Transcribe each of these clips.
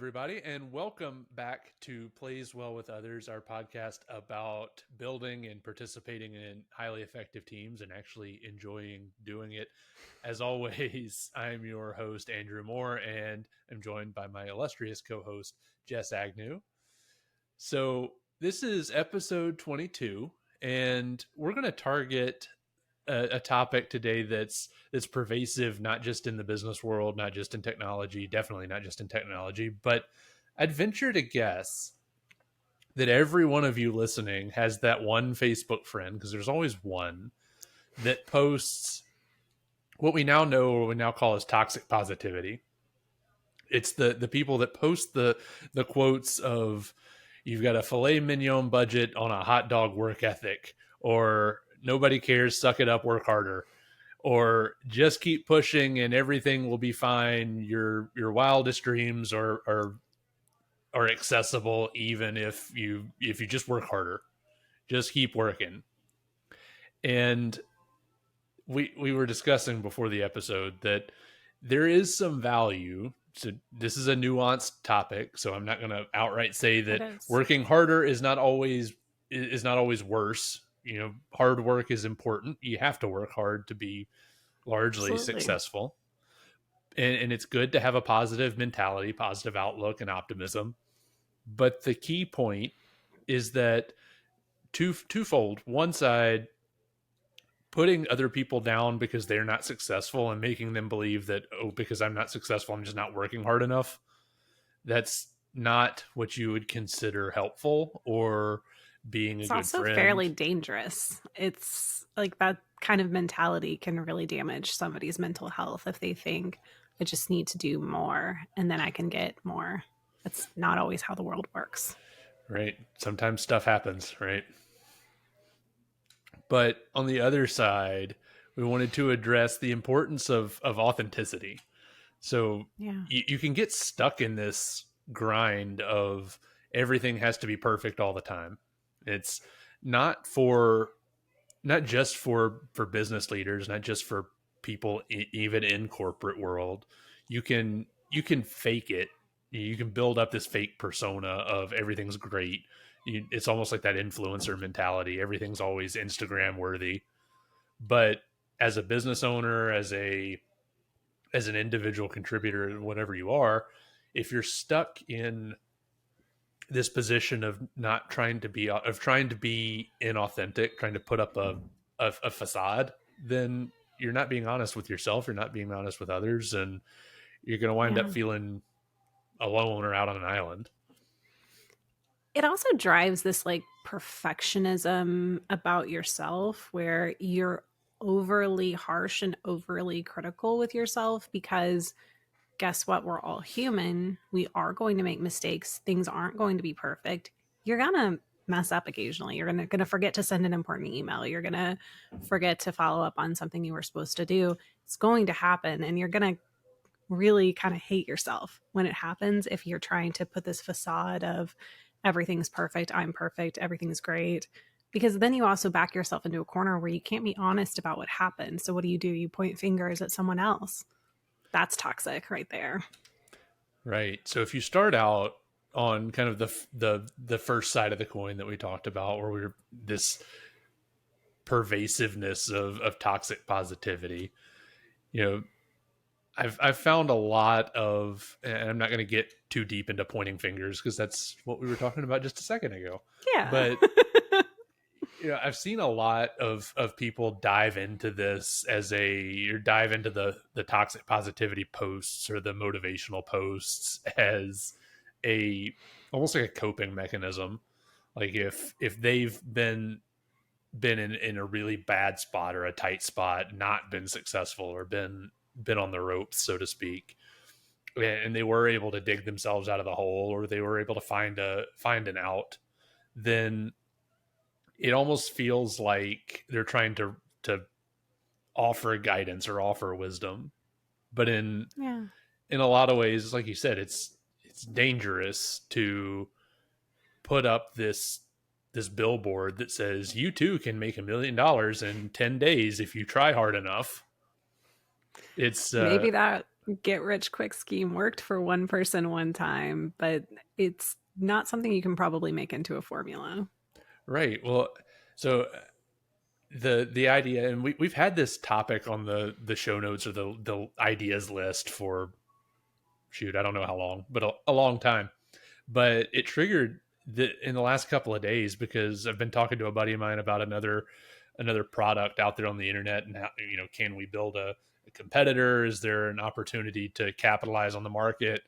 everybody, and welcome back to Plays Well with Others, our podcast about building and participating in highly effective teams and actually enjoying doing it. As always, I'm your host, Andrew Moore, and I'm joined by my illustrious co-host, Jess Agnew. So this is episode 22, and we're going to target a topic today that's pervasive, not just in the business world, not just in technology, definitely not just in technology, but I'd venture to guess that every one of you listening has that one Facebook friend, because there's always one, that posts what we now know, or we now call as toxic positivity. It's the people that post the quotes of, you've got a filet mignon budget on a hot dog work ethic, or nobody cares, suck it up, work harder, or just keep pushing and everything will be fine. Your wildest dreams are accessible, even if you just work harder. Just keep working. And we were discussing before the episode that there is some value. So this is a nuanced topic, so I'm not going to outright say that working harder is not always worse. You know, hard work is important. You have to work hard to be largely successful. And it's good to have a positive mentality, positive outlook, and optimism. But the key point is that twofold. One side, putting other people down because they're not successful and making them believe that, oh, because I'm not successful, I'm just not working hard enough. That's not what you would consider helpful or being a good friend. It's also fairly dangerous. It's like that kind of mentality can really damage somebody's mental health if they think, I just need to do more and then I can get more. That's not always how the world works. Right. Sometimes stuff happens, right? But on the other side, we wanted to address the importance of authenticity. So you can get stuck in this grind of everything has to be perfect all the time. It's not just for business leaders, not just for people even in corporate world. You can fake it. You can build up this fake persona of everything's great. It's almost like that influencer mentality. Everything's always Instagram worthy. But as a business owner, as an individual contributor, whatever you are, if you're stuck in this position of not trying to be inauthentic, trying to put up a facade, then you're not being honest with yourself. You're not being honest with others, and you're going to wind up feeling alone or out on an island. It also drives this like perfectionism about yourself where you're overly harsh and overly critical with yourself, because guess what? We're all human. We are going to make mistakes. Things aren't going to be perfect. You're going to mess up occasionally. You're going to forget to send an important email. You're going to forget to follow up on something you were supposed to do. It's going to happen, and you're going to really kind of hate yourself when it happens if you're trying to put this facade of everything's perfect, I'm perfect, everything's great. Because then you also back yourself into a corner where you can't be honest about what happened. So what do? You point fingers at someone else. That's toxic right there. Right. So if you start out on kind of the first side of the coin that we talked about, where we're this pervasiveness of toxic positivity, you know, I've found a lot of, and I'm not going to get too deep into pointing fingers because that's what we were talking about just a second ago. Yeah. But I've seen a lot of people dive into this dive into the toxic positivity posts or the motivational posts as almost like a coping mechanism. Like if they've been in a really bad spot or a tight spot, not been successful or been on the ropes, so to speak, and they were able to dig themselves out of the hole, or they were able to find an out, then it almost feels like they're trying to offer guidance or offer wisdom. But in a lot of ways, like you said, it's dangerous to put up this billboard that says you too can make $1 million in 10 days if you try hard enough. It's maybe that get rich quick scheme worked for one person one time, but it's not something you can probably make into a formula. Right. Well, so the idea, and we've had this topic on the show notes or the ideas list for, shoot, I don't know how long, but a long time. But it triggered in the last couple of days because I've been talking to a buddy of mine about another product out there on the internet, and how, can we build a competitor? Is there an opportunity to capitalize on the market?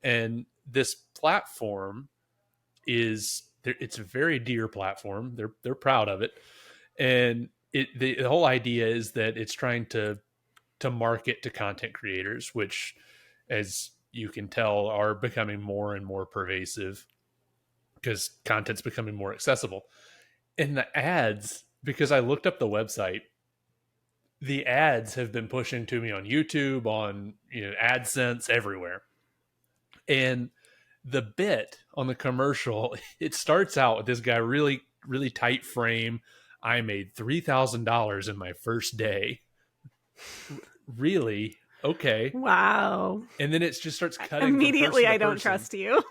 And this platform it's a very dear platform. They're proud of it, and the whole idea is that it's trying to market to content creators, which, as you can tell, are becoming more and more pervasive because content's becoming more accessible. And the ads, because I looked up the website, the ads have been pushing to me on YouTube, on AdSense, everywhere. And the bit on the commercial, it starts out with this guy, really, really tight frame. I made $3,000 in my first day. Really? Okay. Wow. And then it just starts cutting. Immediately, I don't trust you.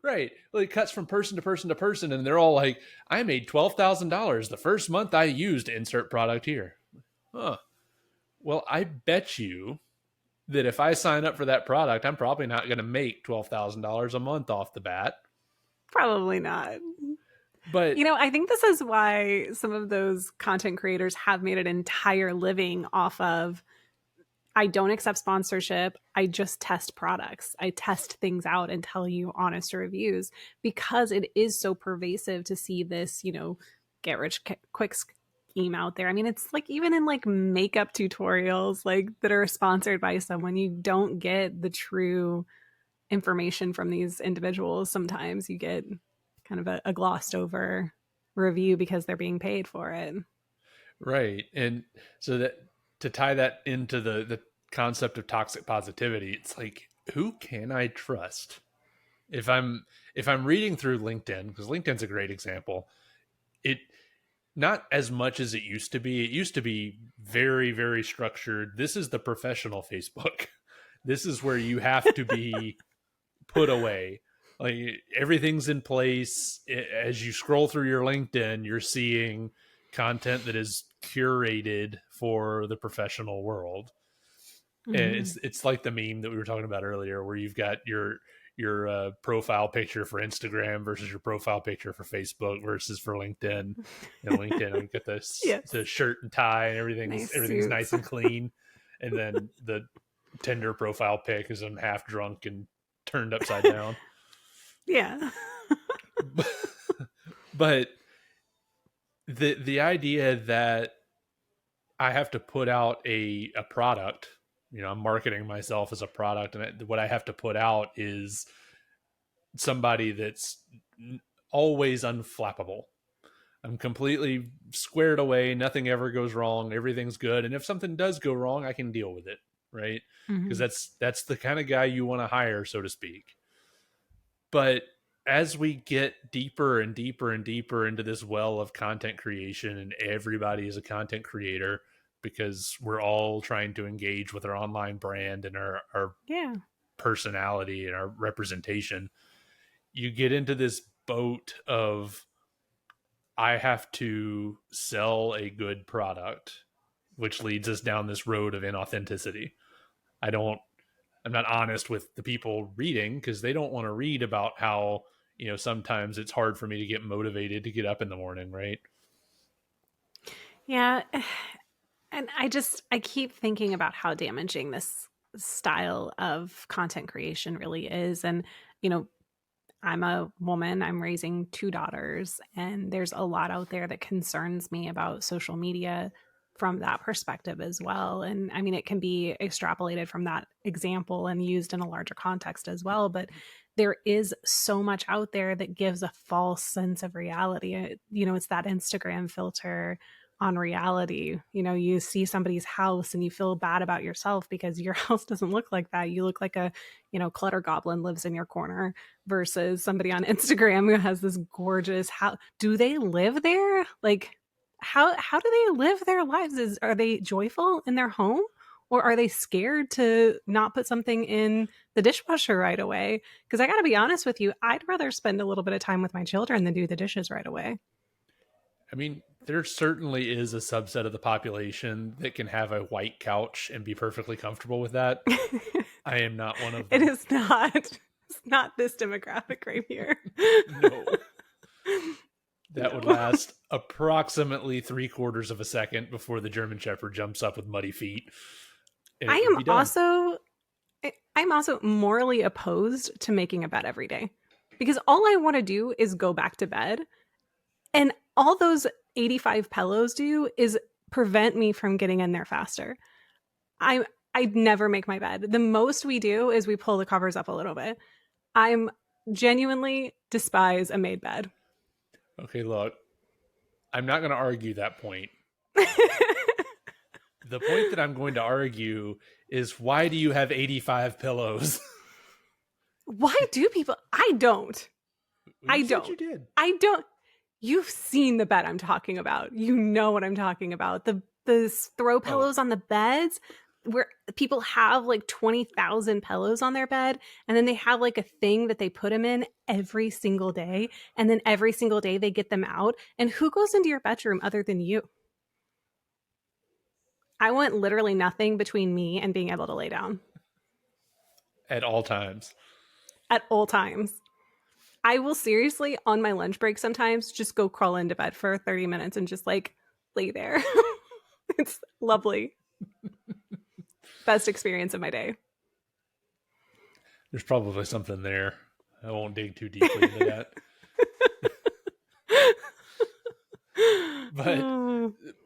Right. Well, it cuts from person to person to person, and they're all like, I made $12,000 the first month I used insert product here. Huh. Well, I bet you that if I sign up for that product, I'm probably not going to make $12,000 a month off the bat. Probably not. But I think this is why some of those content creators have made an entire living off of, I don't accept sponsorship. I just test products. I test things out and tell you honest reviews, because it is so pervasive to see this, get rich quick scheme out there. I mean, it's like even in like makeup tutorials like that are sponsored by someone, you don't get the true information from these individuals. Sometimes you get kind of a glossed over review because they're being paid for it. Right. And so that, to tie that into the concept of toxic positivity, it's like, who can I trust? If I'm reading through LinkedIn, because LinkedIn's a great example, it not as much as it used to be. It used to be very, very structured. This is the professional Facebook. This is where you have to be put away. Like, everything's in place. As you scroll through your LinkedIn, you're seeing content that is curated for the professional world. Mm-hmm. And it's like the meme that we were talking about earlier, where you've got your profile picture for Instagram versus your profile picture for Facebook versus for LinkedIn. And LinkedIn, you get the shirt and tie and everything's nice and clean. And then the Tinder profile pic is I'm half drunk and turned upside down. Yeah. But the idea that I have to put out a product, I'm marketing myself as a product, and what I have to put out is somebody that's always unflappable. I'm completely squared away. Nothing ever goes wrong. Everything's good. And if something does go wrong, I can deal with it. Right. Because that's the kind of guy you want to hire, so to speak. But as we get deeper and deeper and deeper into this well of content creation, and everybody is a content creator because we're all trying to engage with our online brand and our personality and our representation, you get into this boat of, I have to sell a good product, which leads us down this road of inauthenticity. I'm not honest with the people reading, because they don't want to read about how, sometimes it's hard for me to get motivated to get up in the morning. Right. Yeah. And I keep thinking about how damaging this style of content creation really is. And, I'm a woman, I'm raising 2 daughters, and there's a lot out there that concerns me about social media from that perspective as well. And I mean, it can be extrapolated from that example and used in a larger context as well. But there is so much out there that gives a false sense of reality. It's that Instagram filter on reality. You see somebody's house and you feel bad about yourself because your house doesn't look like that. You look like a, clutter goblin lives in your corner, versus somebody on Instagram who has this gorgeous house. Do they live there? Like, how do they live their lives? Are they joyful in their home, Or are they scared to not put something in the dishwasher right away? Because I got to be honest with you, I'd rather spend a little bit of time with my children than do the dishes right away. I mean, there certainly is a subset of the population that can have a white couch and be perfectly comfortable with that. I am not one of them. It is not. It's not this demographic right here. No. That No. would last approximately 3/4 of a second before the German Shepherd jumps up with muddy feet. I'm also morally opposed to making a bed every day, because all I want to do is go back to bed. And all those 85 pillows do is prevent me from getting in there faster. I never make my bed. The most we do is we pull the covers up a little bit. I'm genuinely despise a made bed. Okay, look, I'm not going to argue that point. The point that I'm going to argue is, why do you have 85 pillows? Why do people? I don't. I don't. You did. I don't. You've seen the bed I'm talking about. You know what I'm talking about. The throw pillows on the beds, where people have like 20,000 pillows on their bed, and then they have like a thing that they put them in every single day, and then every single day they get them out. And who goes into your bedroom other than you? I want literally nothing between me and being able to lay down. At all times. At all times. I will seriously, on my lunch break sometimes, just go crawl into bed for 30 minutes and just like lay there. It's lovely. Best experience of my day. There's probably something there. I won't dig too deeply into that.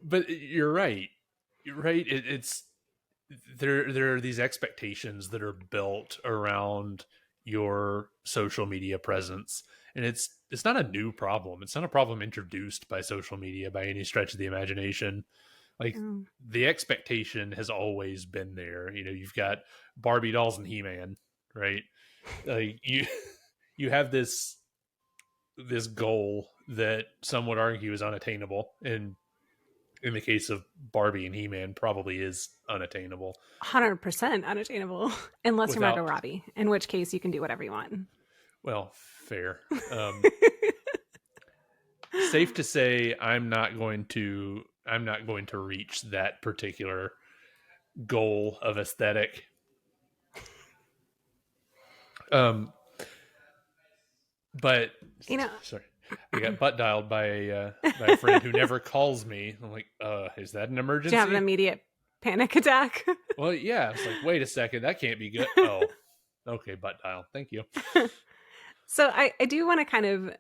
But you're right. You're right. It's there are these expectations that are built around your social media presence, and it's not a new problem. It's not a problem introduced by social media by any stretch of the imagination. Like, the expectation has always been there. You know, you've got Barbie dolls and He-Man, right? Like, you have this goal that some would argue is unattainable, and in the case of Barbie and He-Man, probably is unattainable. 100% unattainable, unless you're Margot Robbie, in which case you can do whatever you want. Well, fair. Safe to say, I'm not going to reach that particular goal of aesthetic. But sorry, I got butt dialed by a friend who never calls me. I'm like, is that an emergency? Do you have an immediate panic attack? Well, yeah. It's like, wait a second, that can't be good. Oh, okay, butt dial. Thank you. So I do want to kind of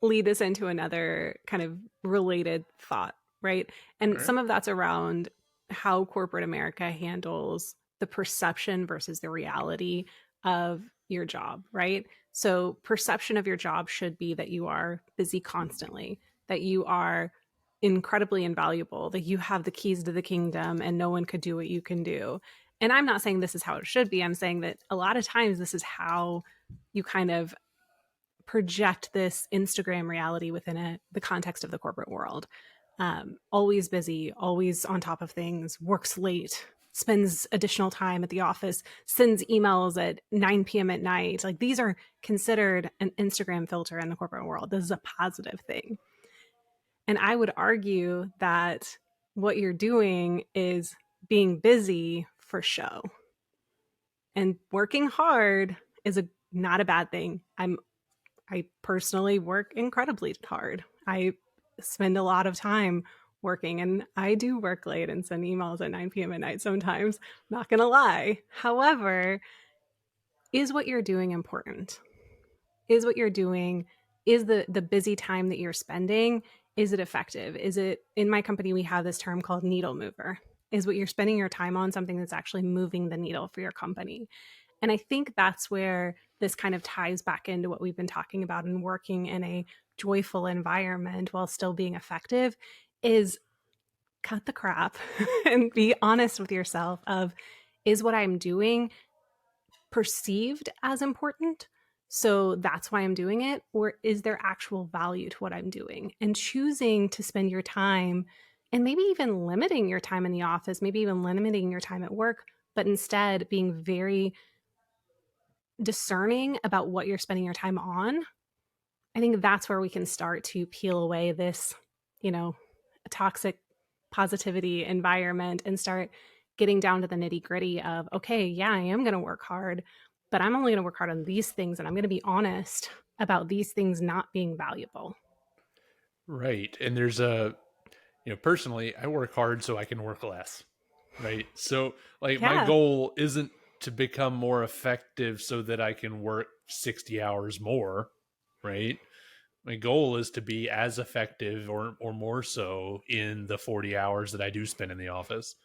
lead this into another kind of related thought, right? And some of that's around how corporate America handles the perception versus the reality of your job, right? So perception of your job should be that you are busy constantly, that you are incredibly invaluable, that you have the keys to the kingdom and no one could do what you can do. And I'm not saying this is how it should be. I'm saying that a lot of times this is how you kind of project this Instagram reality within the context of the corporate world. Always busy, always on top of things, works late, spends additional time at the office, sends emails at 9 p.m. at night. Like, these are considered an Instagram filter in the corporate world. This is a positive thing. And I would argue that what you're doing is being busy for show. And working hard is not a bad thing. I personally work incredibly hard. I spend a lot of time working, and I do work late and send emails at 9 p.m. at night sometimes. Not going to lie. However, is what you're doing important? Is what you're doing, is the busy time that you're spending, is it effective? Is it, in my company, we have this term called needle mover. Is what you're spending your time on something that's actually moving the needle for your company? And I think that's where this kind of ties back into what we've been talking about in working in a joyful environment while still being effective, is cut the crap and be honest with yourself of, is what I'm doing perceived as important? So that's why I'm doing it? Or is there actual value to what I'm doing? And choosing to spend your time and maybe even limiting your time in the office, maybe even limiting your time at work, but instead being very discerning about what you're spending your time on. I think that's where we can start to peel away this, you know, toxic positivity environment and start getting down to the nitty gritty of, okay, yeah, I am going to work hard, but I'm only going to work hard on these things. And I'm going to be honest about these things not being valuable. Right. And there's personally, I work hard so I can work less. Right. So, like, my Yeah. goal isn't to become more effective so that I can work 60 hours more. Right. My goal is to be as effective or more so in the 40 hours that I do spend in the office.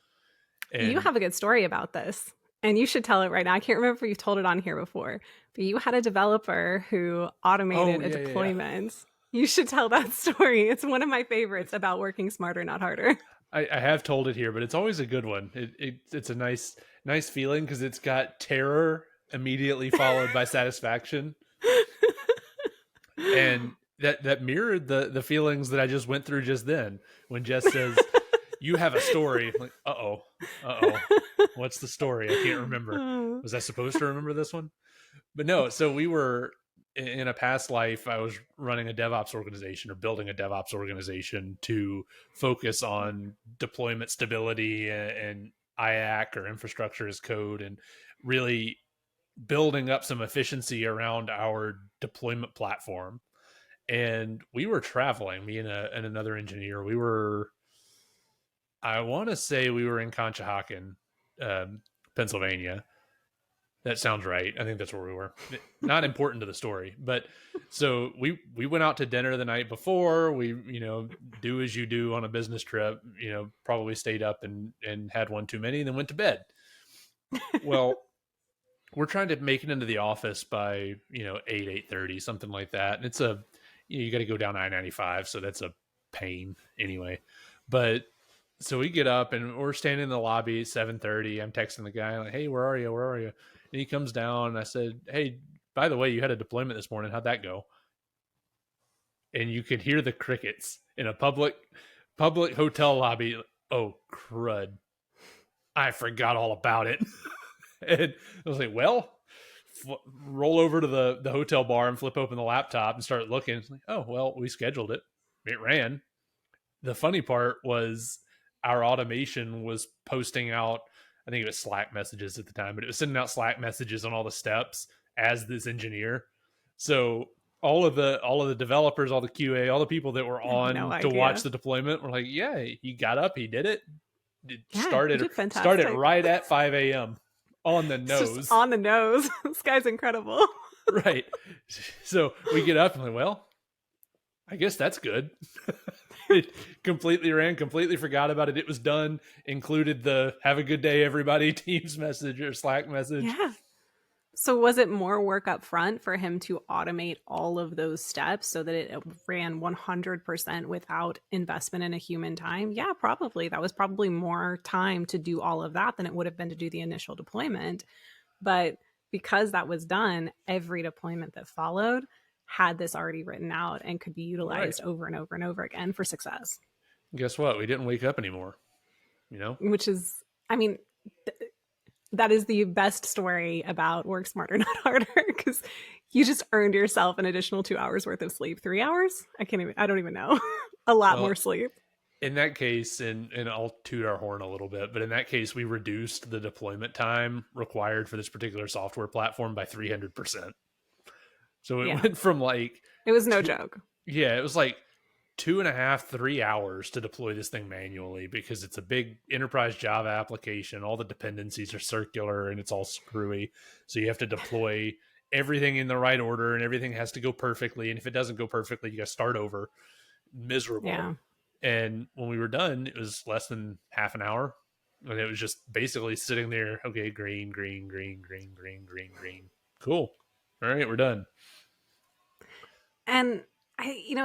And You have a good story about this, and you should tell it right now. I can't remember if you've told it on here before, but you had a developer who automated a deployment. You should tell that story. It's one of my favorites about working smarter, not harder. I have told it here, but it's always a good one. It's a nice feeling because it's got terror immediately followed by satisfaction, and that mirrored the feelings that I just went through just then when Jess says, "You have a story." I'm like, uh oh, what's the story? I can't remember. Was I supposed to remember this one? But no. So we were in a past life. I was running a DevOps organization or building a DevOps organization to focus on deployment stability and IAC or infrastructure as code, and really building up some efficiency around our deployment platform. And we were traveling, me and another engineer. We were, I want to say we were in Conshohocken, Pennsylvania. That sounds right. I think that's where we were. Not important to the story, but so we went out to dinner the night before. We, do as you do on a business trip, probably stayed up and had one too many and then went to bed. Well, we're trying to make it into the office by, 8:30, something like that. And it's you got to go down I-95. So that's a pain anyway. But so we get up and we're standing in the lobby at 7:30. I'm texting the guy like, "Hey, where are you? Where are you?" And he comes down and I said, "Hey, by the way, you had a deployment this morning. How'd that go?" And you could hear the crickets in a public hotel lobby. Oh, crud. I forgot all about it. And I was like, well, roll over to the hotel bar and flip open the laptop and start looking. It's like, oh, well, we scheduled it. It ran. The funny part was our automation was posting out, I think it was Slack messages at the time, but it was sending out Slack messages on all the steps as this engineer. So all of the developers, all the QA, all the people that were on to watch the deployment were like, yeah, he got up, he did it. Started right at 5 a.m. on the nose. Just on the nose. This guy's incredible. Right. So we get up and like, well, I guess that's good. It completely ran, completely forgot about it. It was done, included the "have a good day, everybody" Teams message or Slack message. Yeah. So was it more work up front for him to automate all of those steps so that it ran 100% without investment in a human time? Yeah, probably. That was probably more time to do all of that than it would have been to do the initial deployment. But because that was done, every deployment that followed had this already written out and could be utilized over and over and over again for success. Guess what? We didn't wake up anymore, Which is, I mean, that is the best story about work smarter, not harder, because you just earned yourself an additional 2 hours worth of sleep. 3 hours? I don't even know. A lot more sleep. In that case, and I'll toot our horn a little bit, but in that case, we reduced the deployment time required for this particular software platform by 300%. So it went from like... It was no joke. Yeah, it was like 2.5, 3 hours to deploy this thing manually because it's a big enterprise Java application. All the dependencies are circular and it's all screwy. So you have to deploy everything in the right order and everything has to go perfectly. And if it doesn't go perfectly, you got to start over. Miserable. Yeah. And when we were done, it was less than half an hour. And it was just basically sitting there. Okay, green, green, green, green, green, green, green. Cool. All right, we're done. And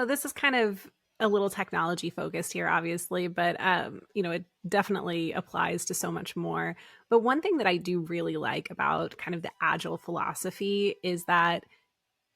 this is kind of a little technology focused here, obviously, but it definitely applies to so much more. But one thing that I do really like about kind of the agile philosophy is that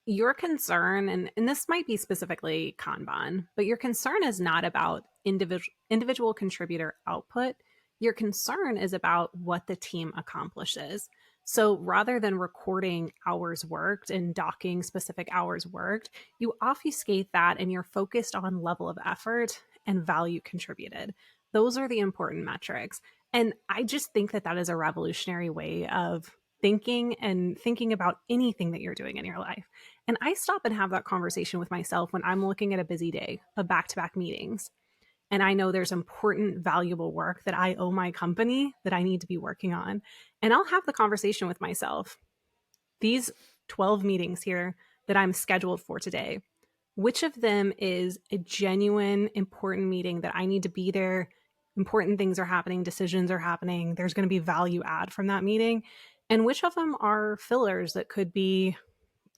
your concern, and this might be specifically Kanban, but your concern is not about individual contributor output. Your concern is about what the team accomplishes. So rather than recording hours worked and docking specific hours worked, you obfuscate that and you're focused on level of effort and value contributed. Those are the important metrics. And I just think that that is a revolutionary way of thinking and thinking about anything that you're doing in your life. And I stop and have that conversation with myself when I'm looking at a busy day of back-to-back meetings. And I know there's important, valuable work that I owe my company that I need to be working on. And I'll have the conversation with myself. These 12 meetings here that I'm scheduled for today, which of them is a genuine, important meeting that I need to be there? Important things are happening, decisions are happening. There's going to be value add from that meeting. And which of them are fillers that could be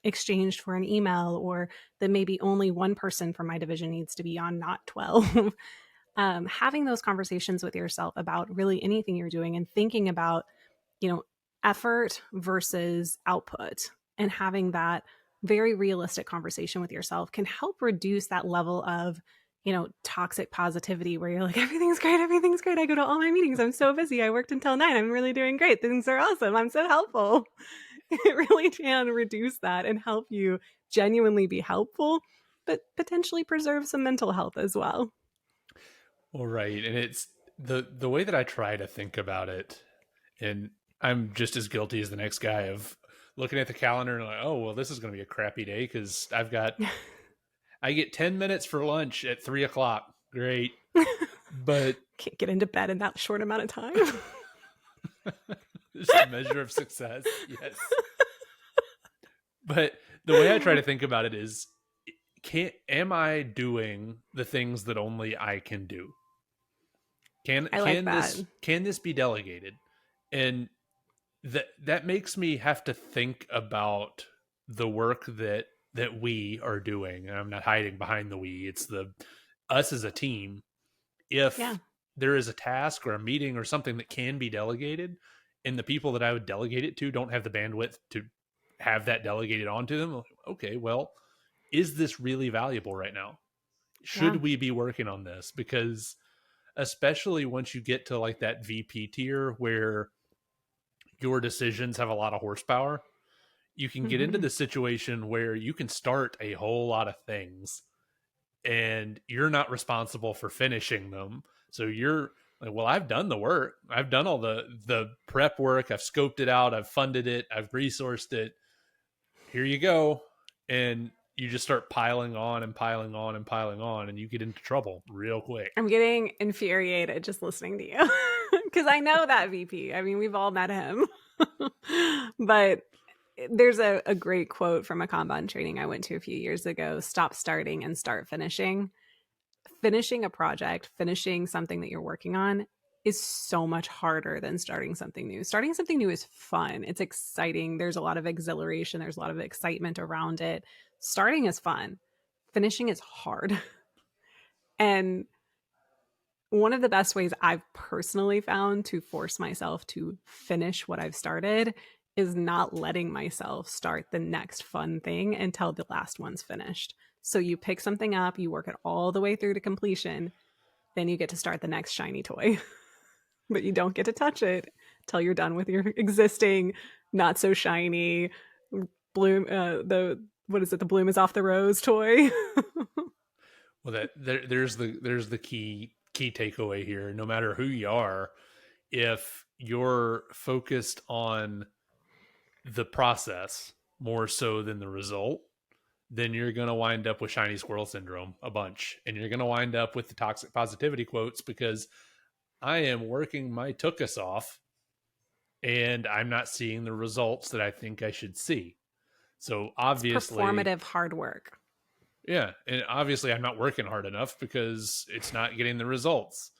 exchanged for an email, or that maybe only one person from my division needs to be on, not 12. Having those conversations with yourself about really anything you're doing and thinking about, effort versus output, and having that very realistic conversation with yourself can help reduce that level of, toxic positivity where you're like, everything's great. Everything's great. I go to all my meetings. I'm so busy. I worked until 9. I'm really doing great. Things are awesome. I'm so helpful. It really can reduce that and help you genuinely be helpful, but potentially preserve some mental health as well. Well, right. And it's the way that I try to think about it, and I'm just as guilty as the next guy of looking at the calendar and like, oh, well, this is going to be a crappy day because I get 10 minutes for lunch at 3:00. Great. But can't get into bed in that short amount of time. It's a measure of success. Yes. But the way I try to think about it is, am I doing the things that only I can do? Can this be delegated? And that makes me have to think about the work that we are doing. And I'm not hiding behind the we. It's us as a team. If there is a task or a meeting or something that can be delegated, and the people that I would delegate it to don't have the bandwidth to have that delegated onto them, okay, well, is this really valuable right now? Should we be working on this? Because especially once you get to like that VP tier where your decisions have a lot of horsepower, you can get into the situation where you can start a whole lot of things and you're not responsible for finishing them. So you're like, well, I've done the work. I've done all the prep work. I've scoped it out. I've funded it. I've resourced it. Here you go. And you just start piling on and piling on and piling on, and you get into trouble real quick. I'm getting infuriated just listening to you because I know that VP. I mean, we've all met him. But there's a great quote from a Kanban training I went to a few years ago: stop starting and start finishing. Finishing a project, finishing something that you're working on is so much harder than starting something new. Starting something new is fun. It's exciting. There's a lot of exhilaration. There's a lot of excitement around it. Starting is fun. Finishing is hard. And one of the best ways I've personally found to force myself to finish what I've started is not letting myself start the next fun thing until the last one's finished. So you pick something up, you work it all the way through to completion, then you get to start the next shiny toy. But you don't get to touch it till you're done with your existing not so shiny bloom, the bloom is off the rose toy. Well, there's the key takeaway here. No matter who you are, if you're focused on the process more so than the result, then you're going to wind up with shiny squirrel syndrome a bunch, and you're going to wind up with the toxic positivity quotes because I am working my tuchus off and I'm not seeing the results that I think I should see. So obviously, it's performative hard work. Yeah. And obviously I'm not working hard enough because it's not getting the results.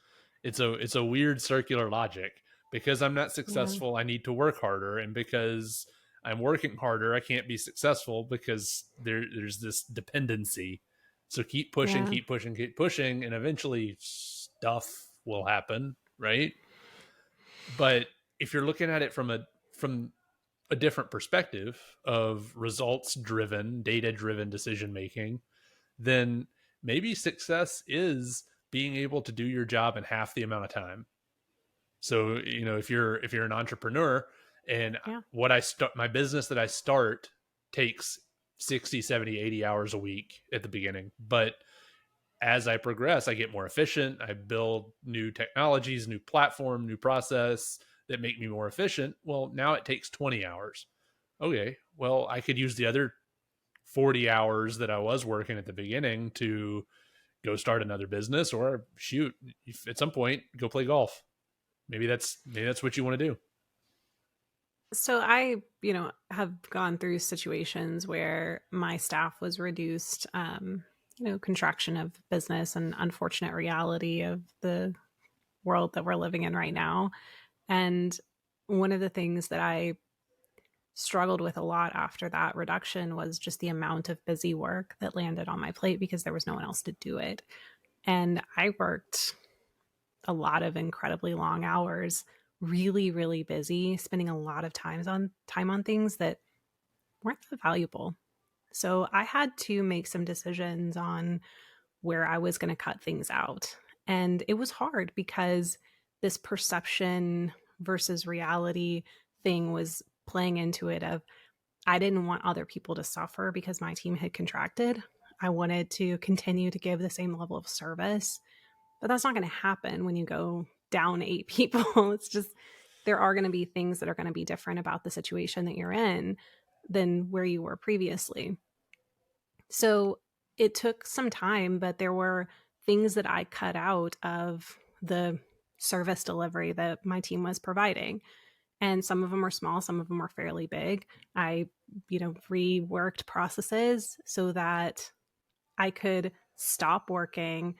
It's a weird circular logic. Because I'm not successful, I need to work harder. And because I'm working harder, I can't be successful because there's this dependency. So keep pushing, keep pushing, and eventually stuff will happen, right? But if you're looking at it from a different perspective of results-driven, data-driven decision-making, then maybe success is being able to do your job in half the amount of time. So, if you're an entrepreneur, and Yeah. my business that I start takes 60, 70, 80 hours a week at the beginning. But as I progress, I get more efficient. I build new technologies, new platform, new process that make me more efficient. Well, now it takes 20 hours. Okay, well, I could use the other 40 hours that I was working at the beginning to go start another business, or shoot, at some point go play golf. Maybe that's what you want to do. So I, have gone through situations where my staff was reduced, contraction of business and unfortunate reality of the world that we're living in right now. And one of the things that I struggled with a lot after that reduction was just the amount of busy work that landed on my plate because there was no one else to do it. And I worked a lot of incredibly long hours, really, really busy, spending a lot of time on things that weren't that valuable. So I had to make some decisions on where I was going to cut things out. And it was hard because this perception versus reality thing was playing into it of I didn't want other people to suffer because my team had contracted. I wanted to continue to give the same level of service, but that's not going to happen when you go down 8 people. It's just there are going to be things that are going to be different about the situation that you're in than where you were previously. So it took some time, but there were things that I cut out of the service delivery that my team was providing. And some of them were small, some of them were fairly big. I, reworked processes so that I could stop working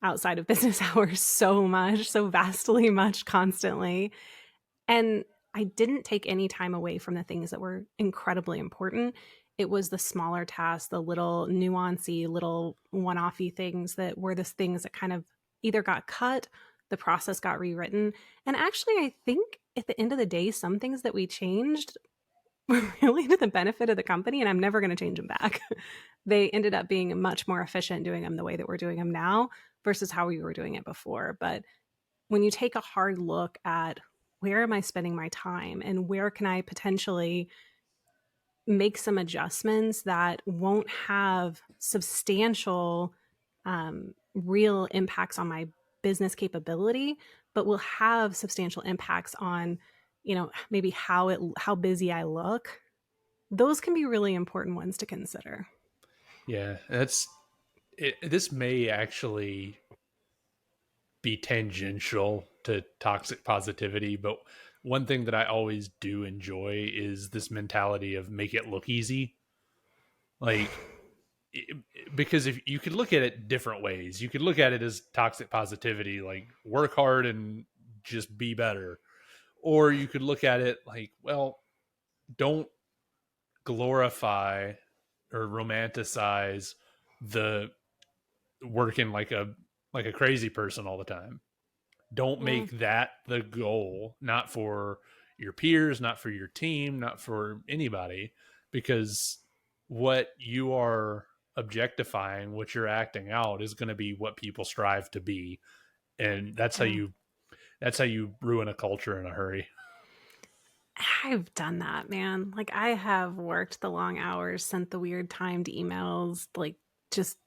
outside of business hours so vastly much constantly. And I didn't take any time away from the things that were incredibly important. It was the smaller tasks, the little nuancy, little one-offy things that were the things that kind of either got cut, the process got rewritten. And actually, I think at the end of the day, some things that we changed were really to the benefit of the company, and I'm never going to change them back. They ended up being much more efficient doing them the way that we're doing them now versus how we were doing it before. But when you take a hard look at where am I spending my time and where can I potentially make some adjustments that won't have substantial real impacts on my business capability, but will have substantial impacts on, maybe how busy I look. Those can be really important ones to consider. Yeah, this may actually be tangential to toxic positivity, but one thing that I always do enjoy is this mentality of make it look easy. Like, because if you could look at it different ways, you could look at it as toxic positivity, like work hard and just be better. Or you could look at it like, well, don't glorify or romanticize the working like a crazy person all the time. Don't Yeah. make that the goal, not for your peers, not for your team, not for anybody, because what you are objectifying, what you're acting out is going to be what people strive to be. And that's how you ruin a culture in a hurry. I've done that, man. Like I have worked the long hours, sent the weird timed emails, like just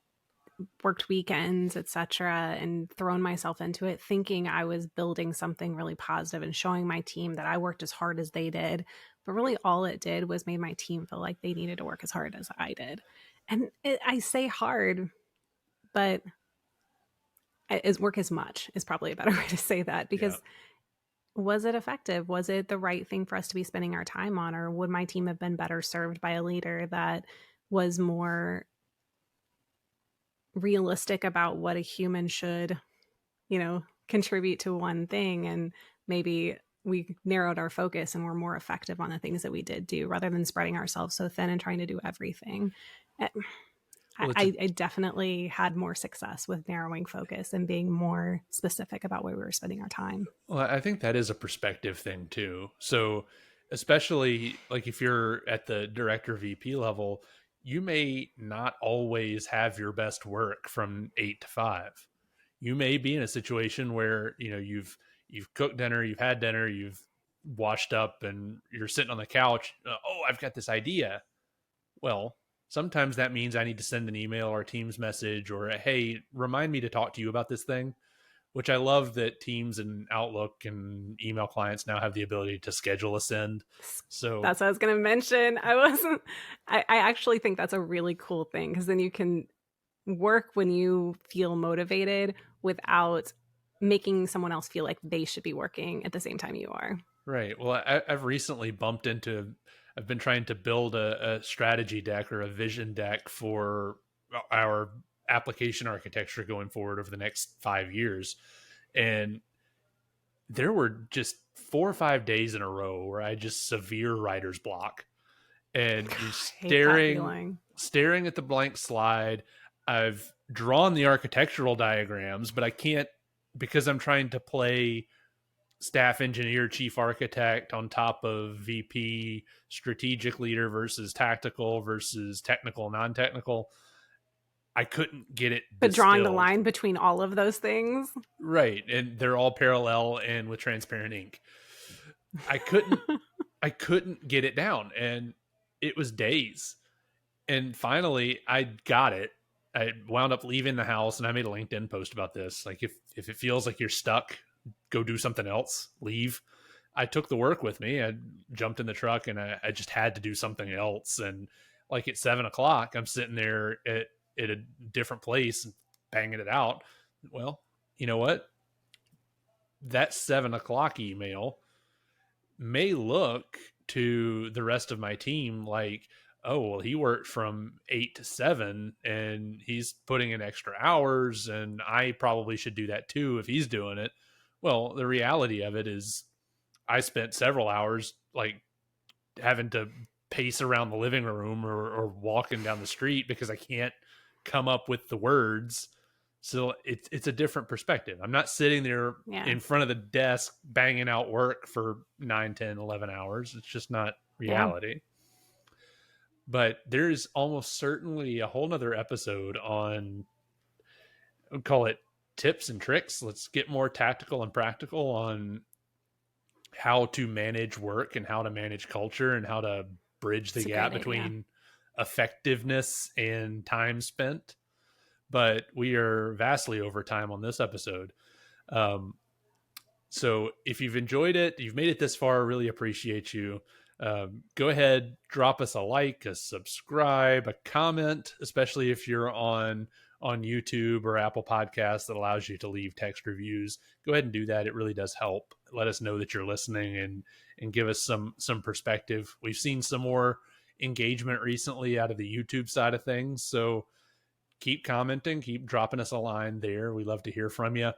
worked weekends, etc., and thrown myself into it thinking I was building something really positive and showing my team that I worked as hard as they did. But really all it did was made my team feel like they needed to work as hard as I did. And I say hard, but work as much is probably a better way to say that because was it effective? Was it the right thing for us to be spending our time on? Or would my team have been better served by a leader that was more realistic about what a human should, contribute to one thing? And maybe we narrowed our focus and were more effective on the things that we did do rather than spreading ourselves so thin and trying to do everything. Well, I definitely had more success with narrowing focus and being more specific about where we were spending our time. well, I think that is a perspective thing too. So, especially like if you're at the director VP level, you may not always have your best work from 8 to 5. you may be in a situation where, you know, you've cooked dinner, you've had dinner, you've washed up, and you're sitting on the couch. Oh, I've got this idea. Well, sometimes that means I need to send an email or a Teams message or a, hey, remind me to talk to you about this thing, which I love that Teams and Outlook and email clients now have the ability to schedule a send. So that's what I was going to mention. I actually think that's a really cool thing, because then you can work when you feel motivated without making someone else feel like they should be working at the same time you are. Right. Well, I've recently bumped into, I've been trying to build a strategy deck or a vision deck for our application architecture going forward over the next 5 years. And there were just 4 or 5 days in a row where I just severe writer's block, and just staring at the blank slide. I've drawn the architectural diagrams, but I can't, because I'm trying to play staff engineer, chief architect on top of VP, strategic leader versus tactical versus technical, non-technical. I couldn't get it but drawing the line between all of those things, right, and they're all parallel and with transparent ink. I couldn't get it down, and it was days. And finally I got it. I wound up leaving the house, and I made a LinkedIn post about this. Like, if it feels like you're stuck, go do something else, leave. I took the work with me. I jumped in the truck, and I just had to do something else. And like at 7:00, I'm sitting there at a different place banging it out. Well, you know what? That 7:00 email may look to the rest of my team like, oh, well, he worked from 8 to 7 and he's putting in extra hours, and I probably should do that too if he's doing it. Well, the reality of it is I spent several hours like having to pace around the living room or walking down the street because I can't come up with the words. So it's a different perspective. I'm not sitting there in front of the desk banging out work for 9, 10, 11 hours. It's just not reality. Yeah. But there's almost certainly a whole nother episode on, I'd call it tips and tricks. Let's get more tactical and practical on how to manage work and how to manage culture and how to bridge the gap between effectiveness and time spent. But we are vastly over time on this episode. So if you've enjoyed it, you've made it this far, really appreciate you. Go ahead, drop us a like, a subscribe, a comment, especially if you're on YouTube or Apple Podcasts that allows you to leave text reviews. Go ahead and do that. It really does help. Let us know that you're listening and give us some perspective. We've seen some more engagement recently out of the YouTube side of things. So keep commenting, keep dropping us a line there. We love to hear from you.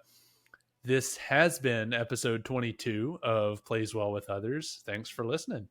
This has been episode 22 of Plays Well with Others. Thanks for listening.